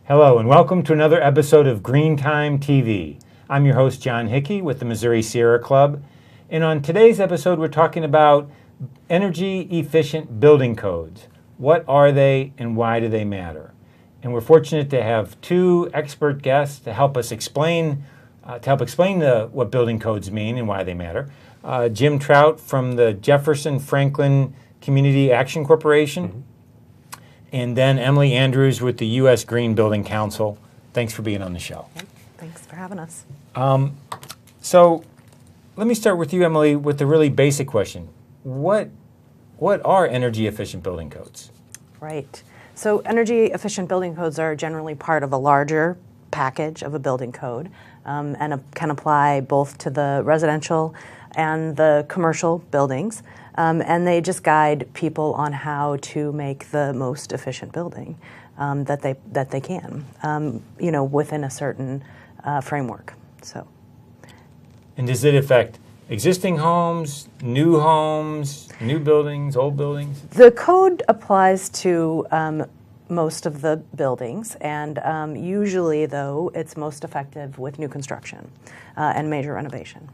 Hello and welcome to another episode of Green Time TV. I'm your host John Hickey with the Missouri Sierra Club, and on today's episode we're talking about energy efficient building codes. What are they and why do they matter? And we're fortunate to have two expert guests to help us explain what building codes mean and why they matter. Jim Trout from the Jefferson-Franklin Community Action Corporation, and then Emily Andrews with the U.S. Green Building Council. Thanks for being on the show. Thanks for having us. So let me start with you, Emily, with a really basic question. What are energy efficient building codes? Right. So energy efficient building codes are generally part of a larger package of a building code and can apply both to the residential and the commercial buildings. And they just guide people on how to make the most efficient building that they can, within a certain framework. So. And does it affect existing homes, new buildings, old buildings? The code applies to most of the buildings, and usually, though, it's most effective with new construction and major renovation.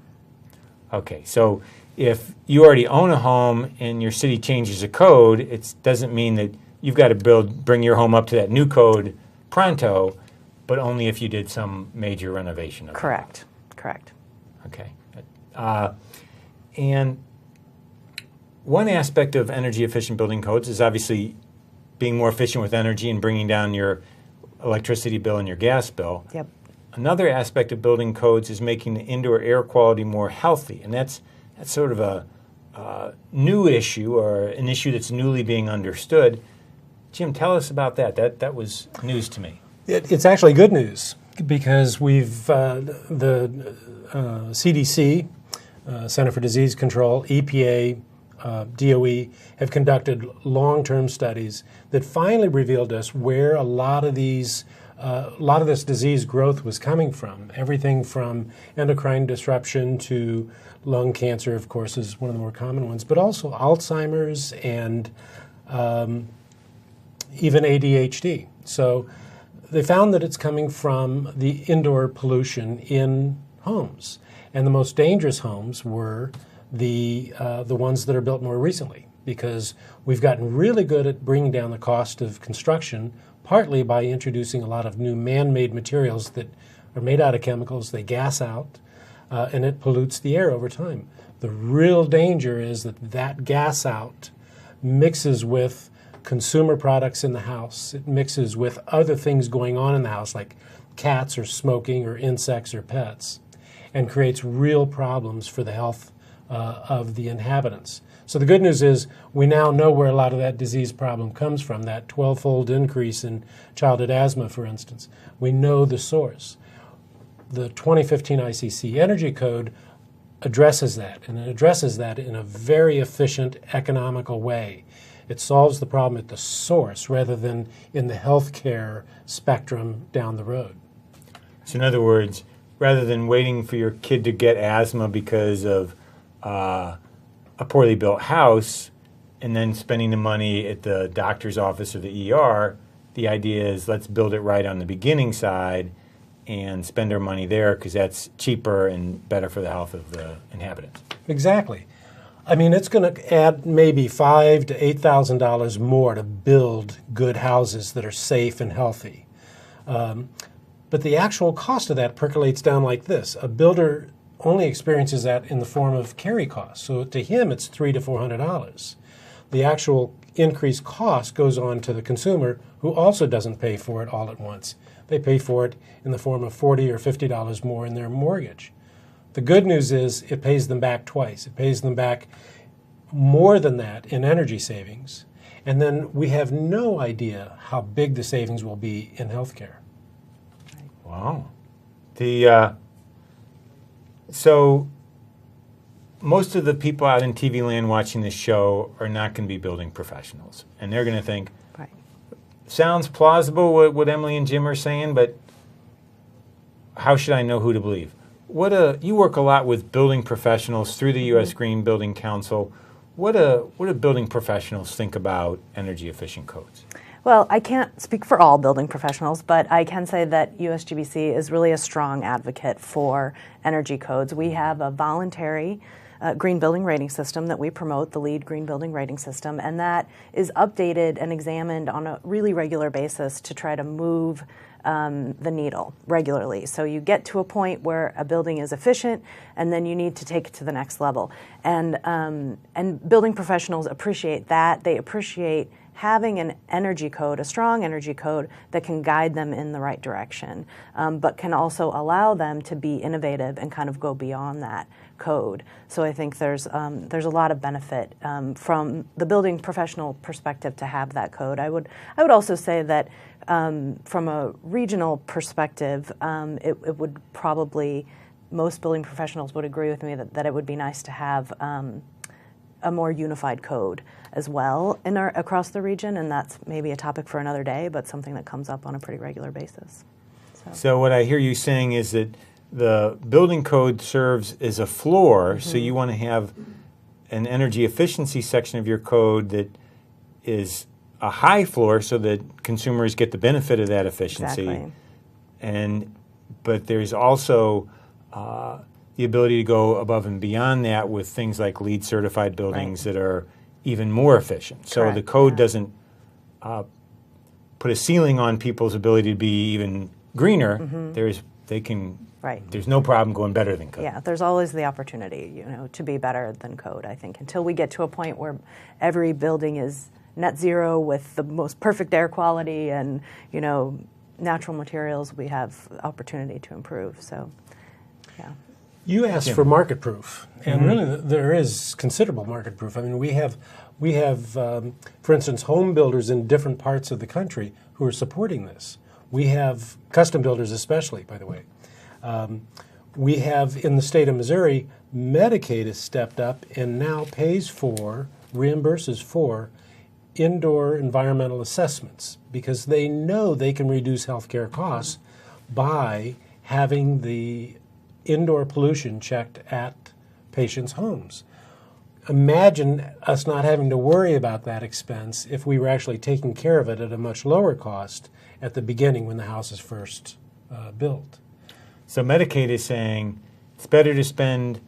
Okay, so if you already own a home and your city changes a code, it doesn't mean that you've got to bring your home up to that new code pronto, but only if you did some major renovation. Correct. Okay. And one aspect of energy efficient building codes is obviously being more efficient with energy and bringing down your electricity bill and your gas bill. Yep. Another aspect of building codes is making the indoor air quality more healthy, and that's sort of a new issue or an issue that's newly being understood. Jim, tell us about that. That was news to me. It's actually good news because we've the CDC, Center for Disease Control, EPA, DOE have conducted long-term studies that finally revealed to us where a lot of this disease growth was coming from. Everything from endocrine disruption to lung cancer, of course, is one of the more common ones, but also Alzheimer's and even ADHD. So they found that it's coming from the indoor pollution in homes. And the most dangerous homes were the ones that are built more recently, because we've gotten really good at bringing down the cost of construction, partly by introducing a lot of new man-made materials that are made out of chemicals. They gas out, and it pollutes the air over time. The real danger is that gas out mixes with consumer products in the house. It mixes with other things going on in the house, like cats or smoking or insects or pets, and creates real problems for the health of the inhabitants. So the good news is we now know where a lot of that disease problem comes from, that 12-fold increase in childhood asthma, for instance. We know the source. The 2015 ICC Energy Code addresses that, and it addresses that in a very efficient, economical way. It solves the problem at the source rather than in the healthcare spectrum down the road. So in other words, rather than waiting for your kid to get asthma because of a poorly built house and then spending the money at the doctor's office or the ER, the idea is let's build it right on the beginning side and spend our money there because that's cheaper and better for the health of the inhabitants. Exactly. I mean, it's going to add maybe $5,000 to $8,000 more to build good houses that are safe and healthy. But the actual cost of that percolates down like this. A builder only experiences that in the form of carry costs. So to him, it's $300 to $400. The actual increased cost goes on to the consumer, who also doesn't pay for it all at once. They pay for it in the form of $40 or $50 more in their mortgage. The good news is it pays them back twice. It pays them back more than that in energy savings. And then we have no idea how big the savings will be in healthcare. Wow. So most of the people out in TV land watching this show are not going to be building professionals. And they're going to think, Right. Sounds plausible what Emily and Jim are saying, but how should I know who to believe? You work a lot with building professionals through the U.S. Green Building Council. What do building professionals think about energy efficient codes? Well, I can't speak for all building professionals, but I can say that USGBC is really a strong advocate for energy codes. We have a voluntary green building rating system that we promote, the LEED green building rating system, and that is updated and examined on a really regular basis to try to move the needle regularly. So you get to a point where a building is efficient, and then you need to take it to the next level. And building professionals appreciate that. They appreciate having an energy code, a strong energy code that can guide them in the right direction, but can also allow them to be innovative and kind of go beyond that code. So I think there's a lot of benefit from the building professional perspective to have that code. I would also say that from a regional perspective, it would probably, most building professionals would agree with me that it would be nice to have a more unified code as well across the region, and that's maybe a topic for another day, but something that comes up on a pretty regular basis. So what I hear you saying is that the building code serves as a floor, so you want to have an energy efficiency section of your code that is a high floor so that consumers get the benefit of that efficiency. Exactly. But there's also the ability to go above and beyond that with things like LEED certified buildings that are even more efficient. So Correct, the code doesn't put a ceiling on people's ability to be even greener. There's no problem going better than code. Yeah, there's always the opportunity, to be better than code, I think, until we get to a point where every building is net zero with the most perfect air quality and, natural materials. We have opportunity to improve. So, yeah. You asked for market proof, and really there is considerable market proof. I mean, we have, for instance, home builders in different parts of the country who are supporting this. We have custom builders, especially, by the way. We have in the state of Missouri, Medicaid has stepped up and now reimburses for indoor environmental assessments because they know they can reduce healthcare costs by having the indoor pollution checked at patients' homes. Imagine us not having to worry about that expense if we were actually taking care of it at a much lower cost at the beginning when the house is first built. So Medicaid is saying it's better to spend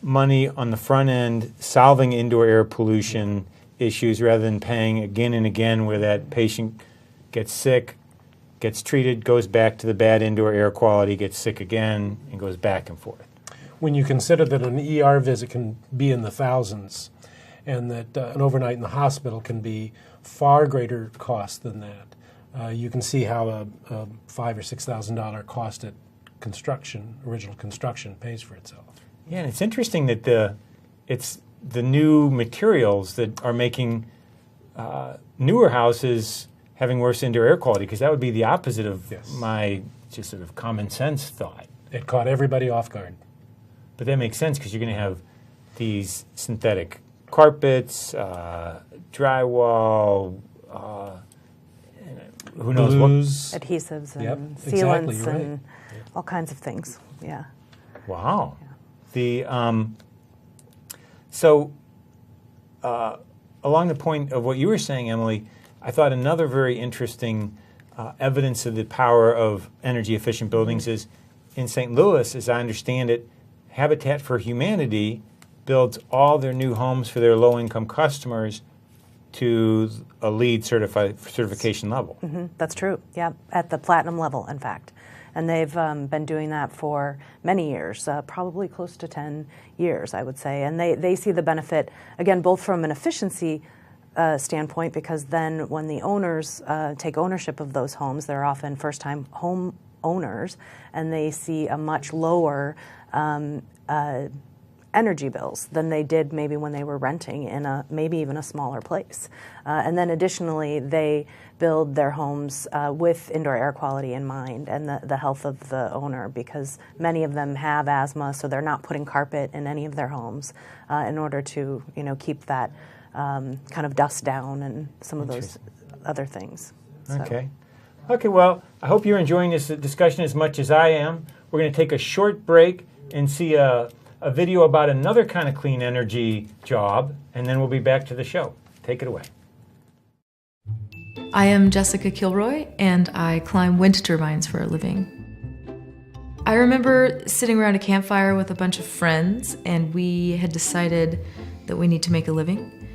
money on the front end solving indoor air pollution issues rather than paying again and again where that patient gets sick, gets treated, goes back to the bad indoor air quality, gets sick again, and goes back and forth. When you consider that an ER visit can be in the thousands and that an overnight in the hospital can be far greater cost than that, you can see how a $5,000 or $6,000 cost at original construction pays for itself. Yeah, and it's interesting that it's the new materials that are making newer houses having worse indoor air quality, because that would be the opposite of my just sort of common sense thought. It caught everybody off guard. But that makes sense because you're going to have these synthetic carpets, drywall, who knows what? Adhesives and sealants and all kinds of things. Yeah. Wow. Yeah. So along the point of what you were saying, Emily, I thought another very interesting evidence of the power of energy-efficient buildings is in St. Louis, as I understand it, Habitat for Humanity builds all their new homes for their low-income customers to a LEED certification level. That's true, yeah, at the platinum level, in fact. And they've been doing that for many years, probably close to 10 years, I would say. And they see the benefit, again, both from an efficiency standpoint, because then when the owners take ownership of those homes, they're often first-time home owners, and they see a much lower energy bills than they did maybe when they were renting in maybe even a smaller place. And then additionally, they build their homes with indoor air quality in mind and the health of the owner, because many of them have asthma, so they're not putting carpet in any of their homes in order to keep that kind of dust down and some of those other things. Okay. Okay, well, I hope you're enjoying this discussion as much as I am. We're going to take a short break and see a video about another kind of clean energy job, and then we'll be back to the show. Take it away. I am Jessica Kilroy, and I climb wind turbines for a living. I remember sitting around a campfire with a bunch of friends, and we had decided that we need to make a living.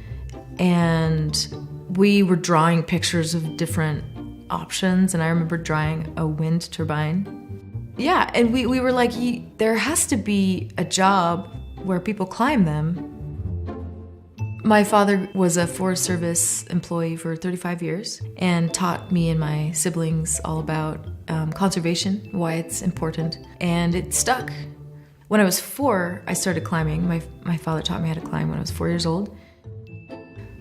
And we were drawing pictures of different options, and I remember drawing a wind turbine. Yeah, and we were like, there has to be a job where people climb them. My father was a Forest Service employee for 35 years and taught me and my siblings all about conservation, why it's important, and it stuck. When I was 4, I started climbing. My father taught me how to climb when I was 4 years old.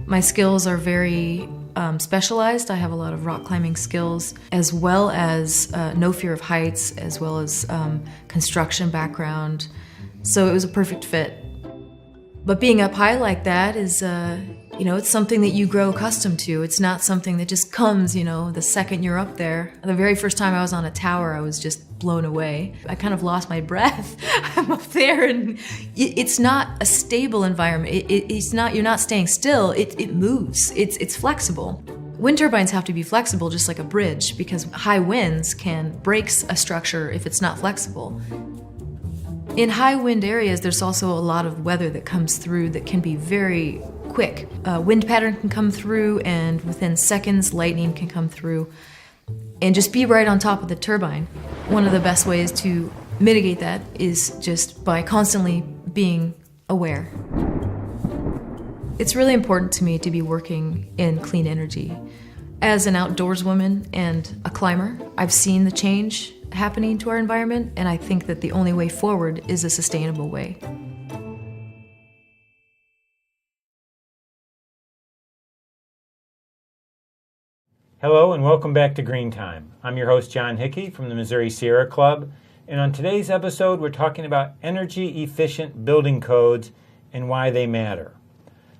My skills are very specialized. I have a lot of rock climbing skills, as well as no fear of heights, as well as construction background. So it was a perfect fit. But being up high like that is, it's something that you grow accustomed to. It's not something that just comes, the second you're up there. The very first time I was on a tower, I was just blown away. I kind of lost my breath. I'm up there, and it's not a stable environment. You're not staying still. It moves. It's flexible. Wind turbines have to be flexible, just like a bridge, because high winds can break a structure if it's not flexible. In high wind areas, there's also a lot of weather that comes through that can be very quick. Wind pattern can come through, and within seconds, lightning can come through. And just be right on top of the turbine. One of the best ways to mitigate that is just by constantly being aware. It's really important to me to be working in clean energy. As an outdoors woman and a climber, I've seen the change happening to our environment, and I think that the only way forward is a sustainable way. Hello and welcome back to Green Time. I'm your host John Hickey from the Missouri Sierra Club, and on today's episode we're talking about energy efficient building codes and why they matter.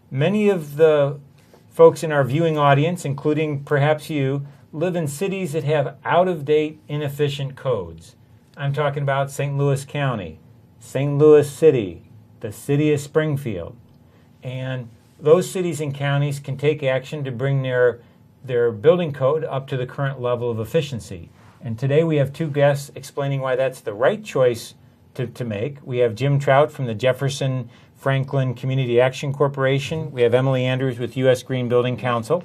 Many of the folks in our viewing audience, including perhaps you, live in cities that have out-of-date, inefficient codes. I'm talking about St. Louis County, St. Louis City, the city of Springfield. And those cities and counties can take action to bring their building code up to the current level of efficiency. And today we have two guests explaining why that's the right choice to make. We have Jim Trout from the Jefferson-Franklin Community Action Corporation. We have Emily Andrews with U.S. Green Building Council.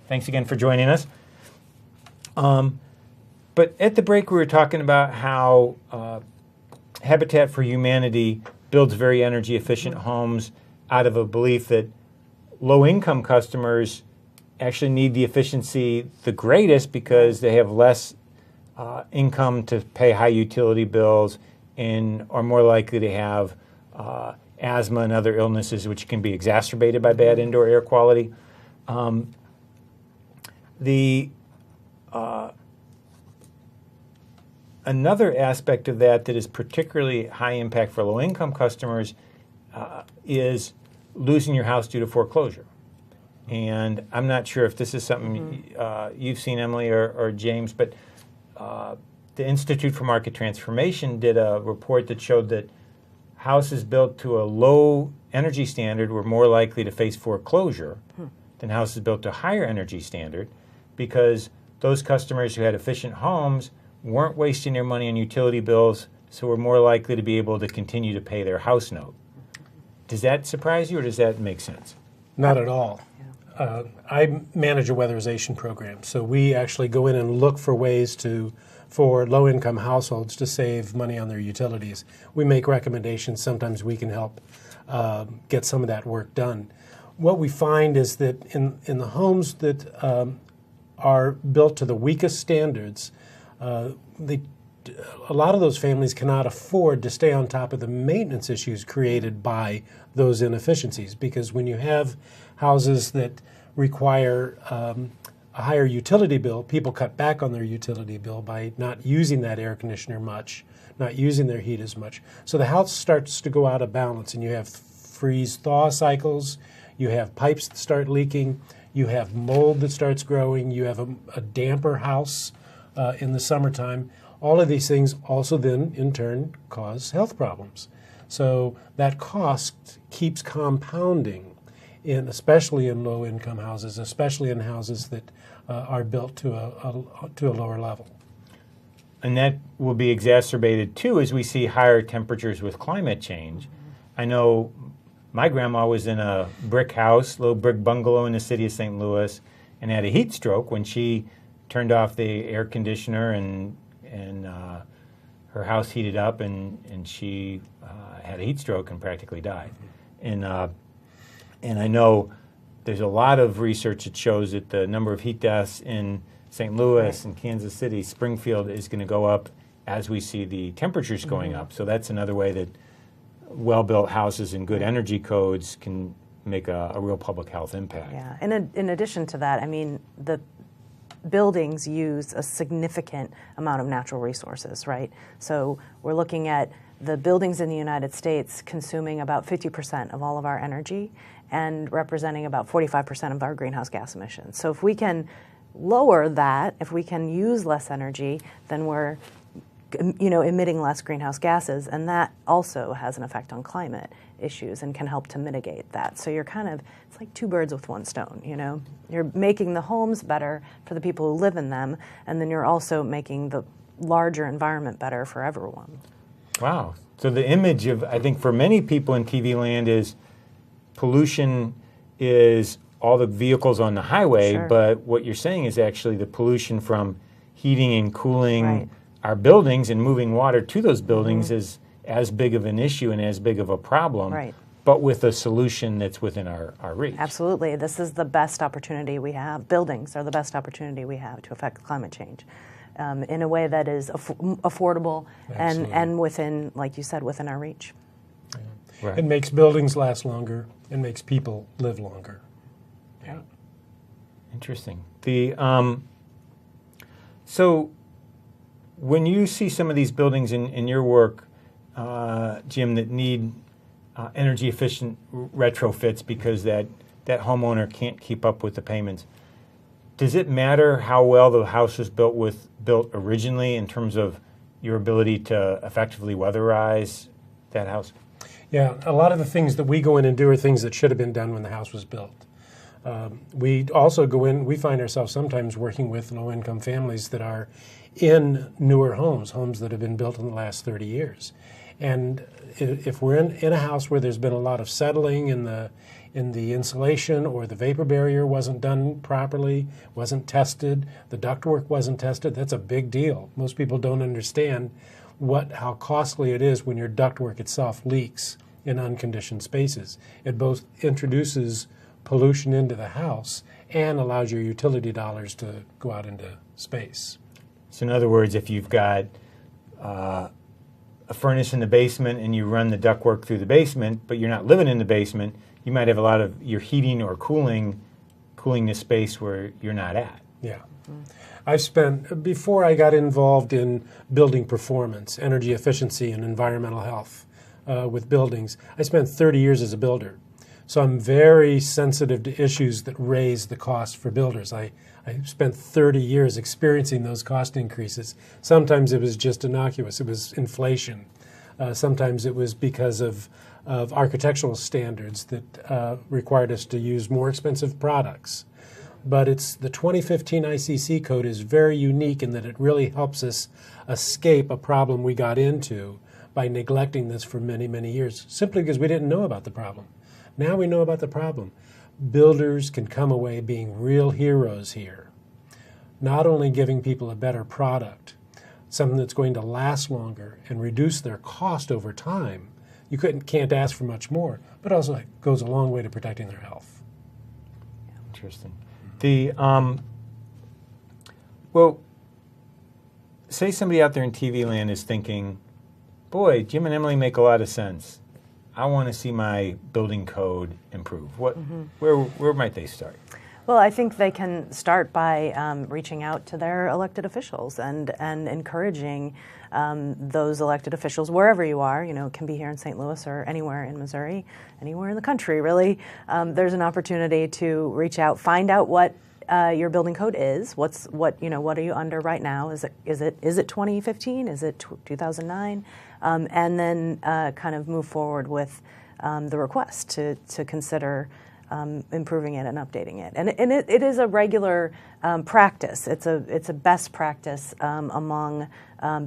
Thanks again for joining us. But at the break, we were talking about how Habitat for Humanity builds very energy efficient homes out of a belief that low-income customers actually need the efficiency the greatest because they have less income to pay high utility bills and are more likely to have asthma and other illnesses which can be exacerbated by bad indoor air quality. Another aspect of that is particularly high impact for low-income customers is losing your house due to foreclosure. And I'm not sure if this is something you've seen, Emily or James, but the Institute for Market Transformation did a report that showed that houses built to a low energy standard were more likely to face foreclosure than houses built to a higher energy standard, because those customers who had efficient homes weren't wasting their money on utility bills, so were more likely to be able to continue to pay their house note. Does that surprise you, or does that make sense? Not at all. I manage a weatherization program, so we actually go in and look for ways for low-income households to save money on their utilities. We make recommendations. Sometimes we can help get some of that work done. What we find is that in the homes that are built to the weakest standards, a lot of those families cannot afford to stay on top of the maintenance issues created by those inefficiencies, because when you have houses that require a higher utility bill, people cut back on their utility bill by not using that air conditioner much, not using their heat as much. So the house starts to go out of balance, and you have freeze-thaw cycles, you have pipes that start leaking, you have mold that starts growing, you have a damper house in the summertime. All of these things also then, in turn, cause health problems. So that cost keeps compounding, especially in low-income houses, especially in houses that are built to a lower level. And that will be exacerbated too as we see higher temperatures with climate change. I know my grandma was in a brick house, little brick bungalow in the city of St. Louis, and had a heat stroke when she turned off the air conditioner, and her house heated up, and she had a heat stroke and practically died. And I know there's a lot of research that shows that the number of heat deaths in St. Louis and Kansas City, Springfield is going to go up as we see the temperatures going up. So that's another way that well-built houses and good energy codes can make a real public health impact. Yeah, in addition to that, I mean, the buildings use a significant amount of natural resources, right? So we're looking at the buildings in the United States consuming about 50% of all of our energy and representing about 45% of our greenhouse gas emissions. So if we can lower that, if we can use less energy, then we're emitting less greenhouse gases, and that also has an effect on climate issues and can help to mitigate that. So you're it's like two birds with one stone, You're making the homes better for the people who live in them, and then you're also making the larger environment better for everyone. Wow. So the image of, I think for many people in TV land, is pollution is all the vehicles on the highway, Sure. But what you're saying is actually the pollution from heating and cooling Right. our buildings and moving water to those buildings is as big of an issue and as big of a problem, Right. but with a solution that's within our reach. Absolutely. This is the best opportunity we have. Buildings are the best opportunity we have to affect climate change in a way that is affordable and within, like you said, within our reach. Yeah. Right. It makes buildings last longer. It makes people live longer. Right. Interesting. So when you see some of these buildings in your work, Jim, that need energy efficient retrofits because that homeowner can't keep up with the payments, does it matter how well the house was built originally in terms of your ability to effectively weatherize that house? Yeah, a lot of the things that we go in and do are things that should have been done when the house was built. We also go in, we find ourselves sometimes working with low-income families that are in newer homes that have been built in the last 30 years. And if we're in a house where there's been a lot of settling in the insulation, or the vapor barrier wasn't done properly, wasn't tested, the ductwork wasn't tested, that's a big deal. Most people don't understand how costly it is when your ductwork itself leaks in unconditioned spaces. It both introduces pollution into the house and allows your utility dollars to go out into space. So in other words, if you've got a furnace in the basement and you run the ductwork through the basement, but you're not living in the basement, you might have a lot of your heating or cooling the space where you're not at. Yeah. I spent, before I got involved in building performance, energy efficiency, and environmental health with buildings, I spent 30 years as a builder. So I'm very sensitive to issues that raise the cost for builders. I spent 30 years experiencing those cost increases. Sometimes it was just innocuous. It was inflation. Sometimes it was because of architectural standards that required us to use more expensive products. But the 2015 ICC code is very unique in that it really helps us escape a problem we got into by neglecting this for many, many years, simply because we didn't know about the problem. Now we know about the problem. Builders can come away being real heroes here, not only giving people a better product, something that's going to last longer and reduce their cost over time. You can't ask for much more, but also it goes a long way to protecting their health. Interesting. Well, say somebody out there in TV land is thinking, boy, Jim and Emily make a lot of sense. I want to see my building code improve. Where might they start? Well, I think they can start by reaching out to their elected officials and encouraging those elected officials wherever you are. It can be here in St. Louis or anywhere in Missouri, anywhere in the country, really. There's an opportunity to reach out, find out what your building code is. What are you under right now? Is it 2015? Is it 2009? And then kind of move forward with the request to consider improving it and updating it. And it is a regular practice. It's a best practice among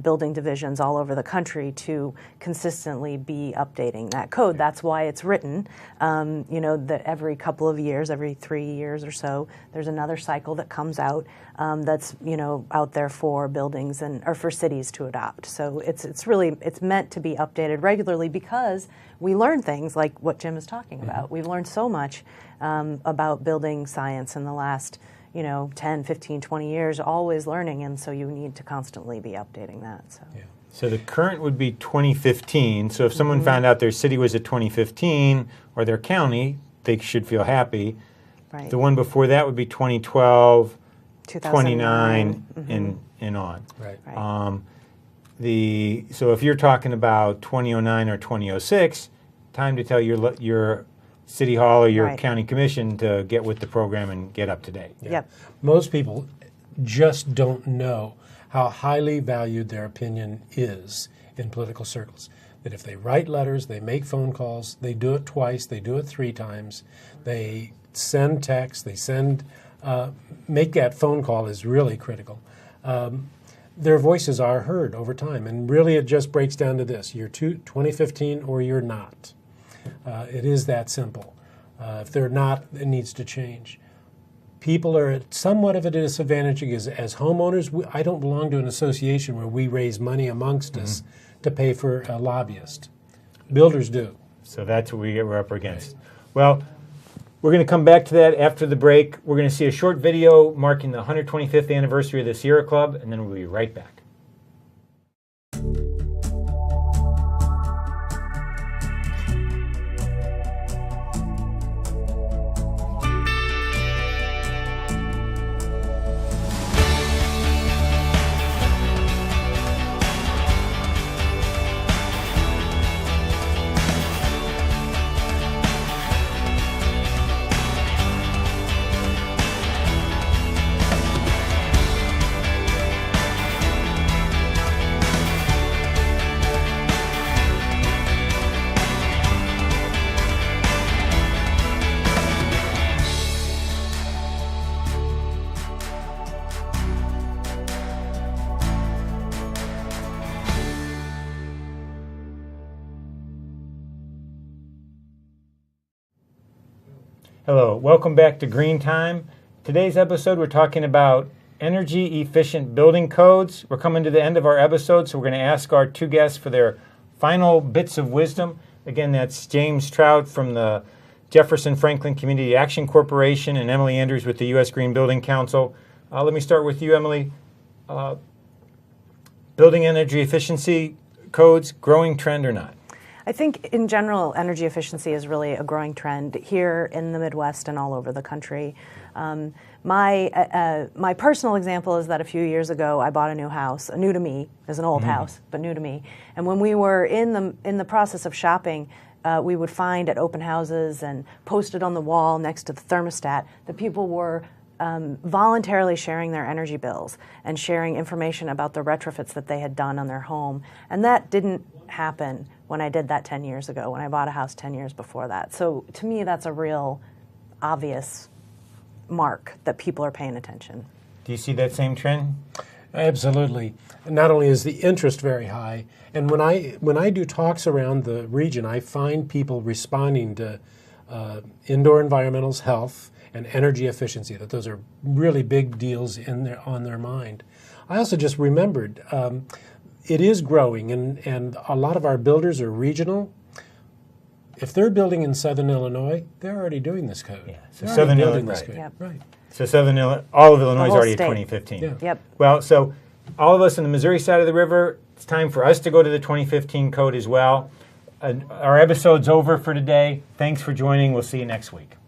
building divisions all over the country to consistently be updating that code. That's why it's written. That every couple of years, every 3 years or so, there's another cycle that comes out that's out there for buildings or for cities to adopt. So it's meant to be updated regularly because we learn things like what Jim is talking about. We've learned so much about building science in the last 10, 15, 20 years, always learning, and so you need to constantly be updating that. So, So the current would be 2015. So if someone found out their city was at 2015 or their county, they should feel happy. Right. The one before that would be 2012, 2009, 29, and on. Right. So if you're talking about 2009 or 2006, time to tell your City Hall or your county commission to get with the program and get up to date. Yeah. Yep. Most people just don't know how highly valued their opinion is in political circles. That if they write letters, they make phone calls, they do it twice, they do it 3 times, they send texts, make that phone call is really critical. Their voices are heard over time, and really it just breaks down to this: you're 2015 or you're not. It is that simple. If they're not, it needs to change. People are at somewhat of a disadvantage because as homeowners, I don't belong to an association where we raise money amongst us to pay for a lobbyist. Builders do. So that's what we're up against. Well, we're going to come back to that after the break. We're going to see a short video marking the 125th anniversary of the Sierra Club, and then we'll be right back. Hello, welcome back to Green Time. Today's episode we're talking about energy efficient building codes. We're coming to the end of our episode, so we're going to ask our 2 guests for their final bits of wisdom. Again, that's James Trout from the Jefferson-Franklin Community Action Corporation and Emily Andrews with the U.S. Green Building Council. Let me start with you, Emily. Building energy efficiency codes, growing trend or not? I think in general, energy efficiency is really a growing trend here in the Midwest and all over the country. My personal example is that a few years ago I bought a new house, new to me, as an old house, but new to me. And when we were in the process of shopping, we would find at open houses and posted on the wall next to the thermostat that people were voluntarily sharing their energy bills and sharing information about the retrofits that they had done on their home. And that didn't happen when I did that 10 years ago, when I bought a house 10 years before that. So to me, that's a real obvious mark that people are paying attention. Do you see that same trend? Absolutely. Not only is the interest very high, and when I do talks around the region, I find people responding to indoor environmentals, health, and energy efficiency, that those are really big deals on their mind. I also just remembered, it is growing, and a lot of our builders are regional. If they're building in Southern Illinois, they're already doing this code. Yeah. So Southern Illinois, right. Yep. Right. So all of Illinois is already state. at 2015. Yeah. Yep. Well, so all of us on the Missouri side of the river, it's time for us to go to the 2015 code as well. Our episode's over for today. Thanks for joining. We'll see you next week.